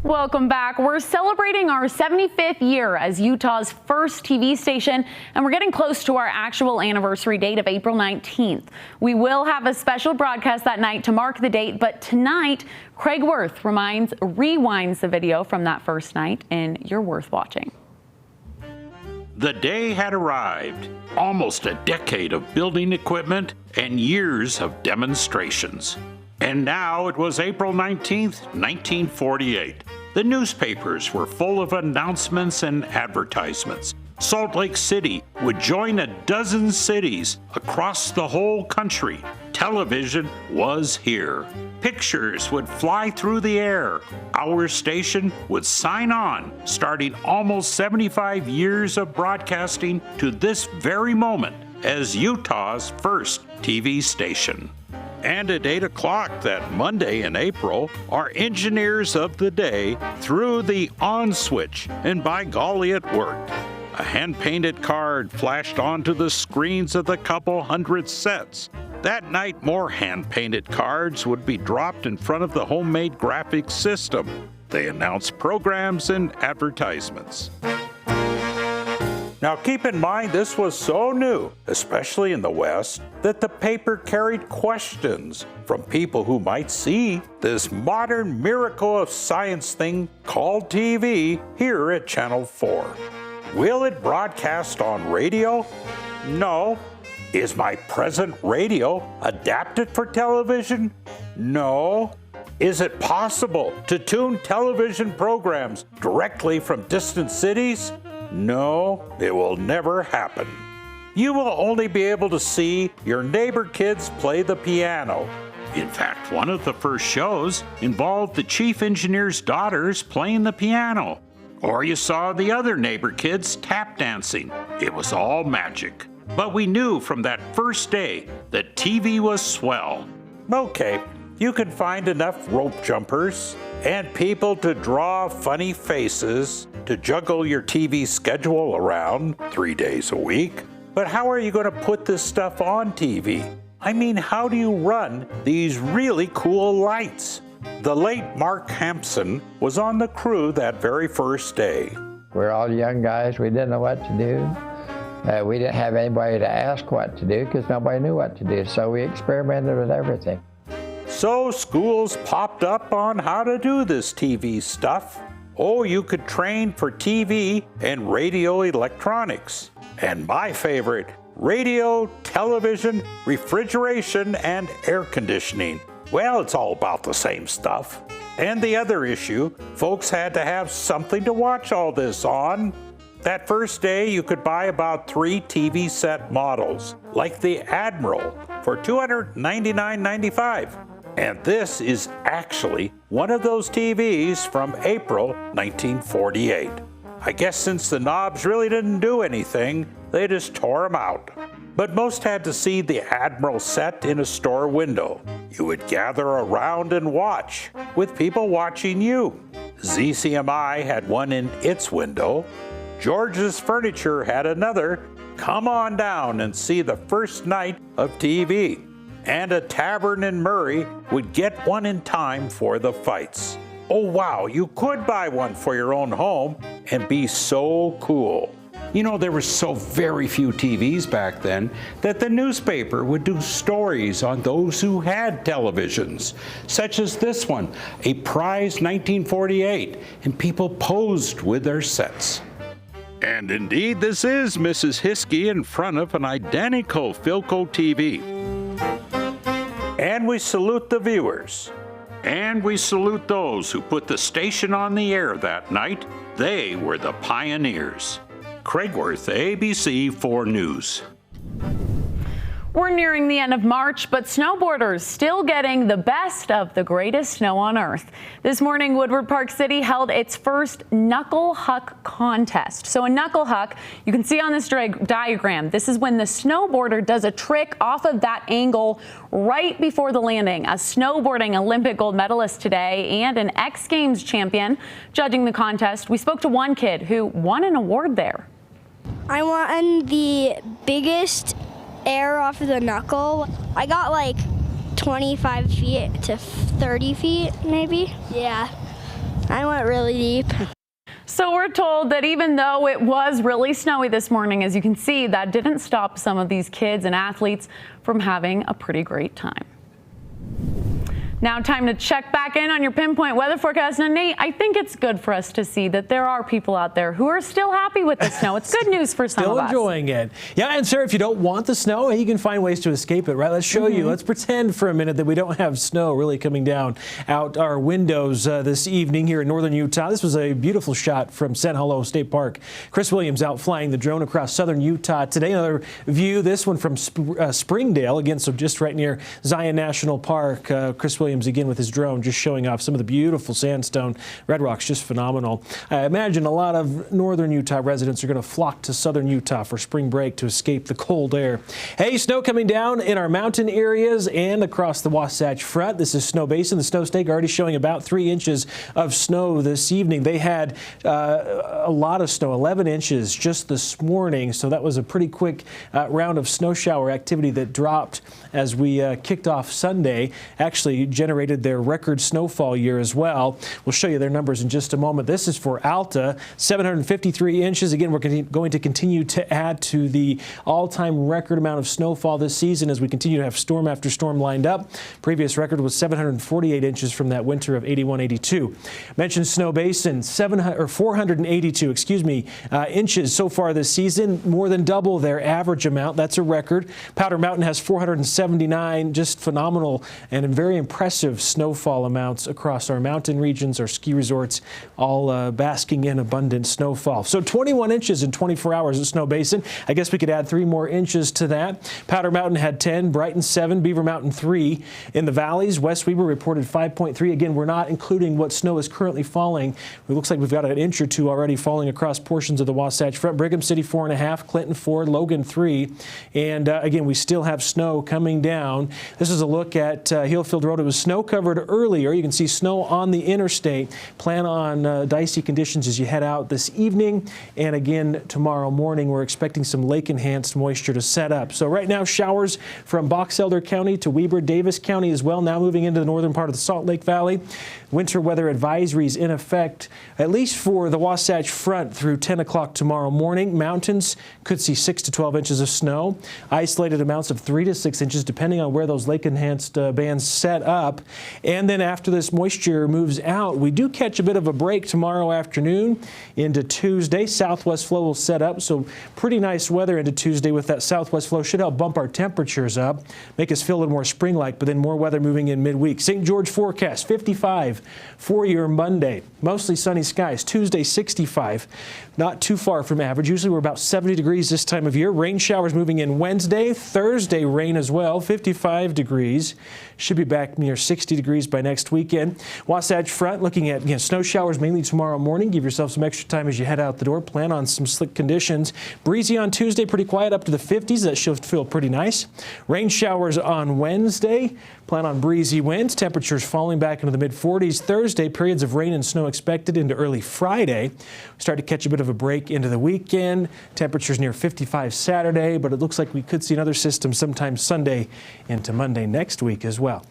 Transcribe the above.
Welcome back. We're celebrating our 75th year as Utah's first TV station, and we're getting close to our actual anniversary date of April 19th. We will have a special broadcast that night to mark the date, but tonight, Craig Wirth rewinds the video from that first night in your Wirth Watching. The day had arrived. Almost a decade of building equipment and years of demonstrations. And now it was April 19th, 1948. The newspapers were full of announcements and advertisements. Salt Lake City would join a dozen cities across the whole country. Television was here. Pictures would fly through the air. Our station would sign on, starting almost 75 years of broadcasting to this very moment as Utah's first TV station. And at 8 o'clock that Monday in April, our engineers of the day threw the on switch, and by golly, it worked. A hand-painted card flashed onto the screens of the couple hundred sets. That night, more hand-painted cards would be dropped in front of the homemade graphics system. They announced programs and advertisements. Now keep in mind this was so new, especially in the West, that the paper carried questions from people who might see this modern miracle of science thing called TV here at Channel 4. Will it broadcast on radio? No. Is my present radio adapted for television? No. Is it possible to tune television programs directly from distant cities? No, it will never happen. You will only be able to see your neighbor kids play the piano. In fact, one of the first shows involved the chief engineer's daughters playing the piano. Or you saw the other neighbor kids tap dancing. It was all magic. But we knew from that first day that TV was swell. Okay, you can find enough rope jumpers and people to draw funny faces to juggle your TV schedule around 3 days a week. But how are you going to put this stuff on TV? I mean, how do you run these really cool lights? The late Mark Hampson was on the crew that very first day. We're all young guys. We didn't know what to do. We didn't have anybody to ask what to do because nobody knew what to do. So we experimented with everything. So schools popped up on how to do this TV stuff. Oh, you could train for TV and radio electronics. And my favorite, radio, television, refrigeration, and air conditioning. Well, it's all about the same stuff. And the other issue, folks had to have something to watch all this on. That first day, you could buy about 3 TV set models, like the Admiral, for $299.95. And this is actually one of those TVs from April 1948. I guess since the knobs really didn't do anything, they just tore them out. But most had to see the Admiral set in a store window. You would gather around and watch, with people watching you. ZCMI had one in its window. George's Furniture had another. Come on down and see the first night of TV. And a tavern in Murray would get one in time for the fights. Oh wow, you could buy one for your own home and be so cool. You know, there were so very few TVs back then that the newspaper would do stories on those who had televisions, such as this one, a prize 1948, and people posed with their sets. And indeed, this is Mrs. Hiskey in front of an identical Philco TV. And we salute the viewers. And we salute those who put the station on the air that night. They were the pioneers. Craig Wirth, ABC4 News. We're nearing the end of March, but snowboarders still getting the best of the greatest snow on earth. This morning, Woodward Park City held its first knuckle huck contest. So a knuckle huck, you can see on this diagram, this is when the snowboarder does a trick off of that angle right before the landing. A snowboarding Olympic gold medalist today and an X Games champion judging the contest. We spoke to one kid who won an award there. I won the biggest air off of the knuckle. I got like 25 feet to 30 feet maybe. Yeah. I went really deep. So we're told that even though it was really snowy this morning, as you can see, that didn't stop some of these kids and athletes from having a pretty great time. Now time to check back in on your pinpoint weather forecast. Now, Nate, I think it's good for us to see that there are people out there who are still happy with the snow. It's good news for some of us. Still enjoying it. Yeah, and sir, if you don't want the snow, you can find ways to escape it, right? Let's show you. Let's pretend for a minute that we don't have snow really coming down out our windows this evening here in northern Utah. This was a beautiful shot from Sand Hollow State Park. Chris Williams out flying the drone across southern Utah today. Another view, this one from Springdale, again, so just right near Zion National Park. Chris Williams again with his drone just showing off some of the beautiful sandstone. Red Rock's just phenomenal. I imagine a lot of northern Utah residents are going to flock to southern Utah for spring break to escape the cold air. Hey, snow coming down in our mountain areas and across the Wasatch Front. This is Snow Basin. The Snow Stake already showing about 3 inches of snow this evening. They had a lot of snow, 11 inches just this morning. So that was a pretty quick round of snow shower activity that dropped as we kicked off Sunday. Actually generated their record snowfall year as well. We'll show you their numbers in just a moment. This is for Alta, 753 inches. Again, we're going to continue to add to the all-time record amount of snowfall this season as we continue to have storm after storm lined up. Previous record was 748 inches from that winter of 81-82. Mentioned Snow Basin, 482, inches so far this season, more than double their average amount. That's a record. Powder Mountain has 479, just phenomenal and very impressive snowfall amounts across our mountain regions, our ski resorts, all basking in abundant snowfall. So 21 inches in 24 hours at Snow Basin. I guess we could add 3 more inches to that. Powder Mountain had 10, Brighton 7, Beaver Mountain 3. In the valleys, West Weber reported 5.3. Again, we're not including what snow is currently falling. It looks like we've got an inch or 2 already falling across portions of the Wasatch Front. Brigham City 4.5, Clinton 4, Logan 3. And again, we still have snow coming down. This is a look at Hillfield Road. It was snow covered earlier. You can see snow on the interstate. Plan on dicey conditions as you head out this evening. And again, tomorrow morning, we're expecting some lake-enhanced moisture to set up. So right now, showers from Box Elder County to Weber, Davis County as well. Now moving into the northern part of the Salt Lake Valley. Winter weather advisories in effect, at least for the Wasatch Front through 10 o'clock tomorrow morning. Mountains could see 6 to 12 inches of snow. Isolated amounts of 3 to 6 inches, depending on where those lake-enhanced bands set up. And then after this moisture moves out, we do catch a bit of a break tomorrow afternoon into Tuesday. Southwest flow will set up, so pretty nice weather into Tuesday with that southwest flow. Should help bump our temperatures up, make us feel a little more spring-like, but then more weather moving in midweek. St. George forecast, 55 for your Monday. Mostly sunny skies. Tuesday, 65. Not too far from average. Usually we're about 70 degrees this time of year. Rain showers moving in Wednesday. Thursday, rain as well, 55 degrees. Should be back near 60 degrees by next weekend. Wasatch Front looking at snow showers mainly tomorrow morning. Give yourself some extra time as you head out the door. Plan on some slick conditions. Breezy on Tuesday, pretty quiet up to the 50s. That should feel pretty nice. Rain showers on Wednesday. Plan on breezy winds. Temperatures falling back into the mid-40s. Thursday, periods of rain and snow expected into early Friday. Start to catch a bit of a break into the weekend. Temperatures near 55 Saturday, but it looks like we could see another system sometime Sunday into Monday next week as well.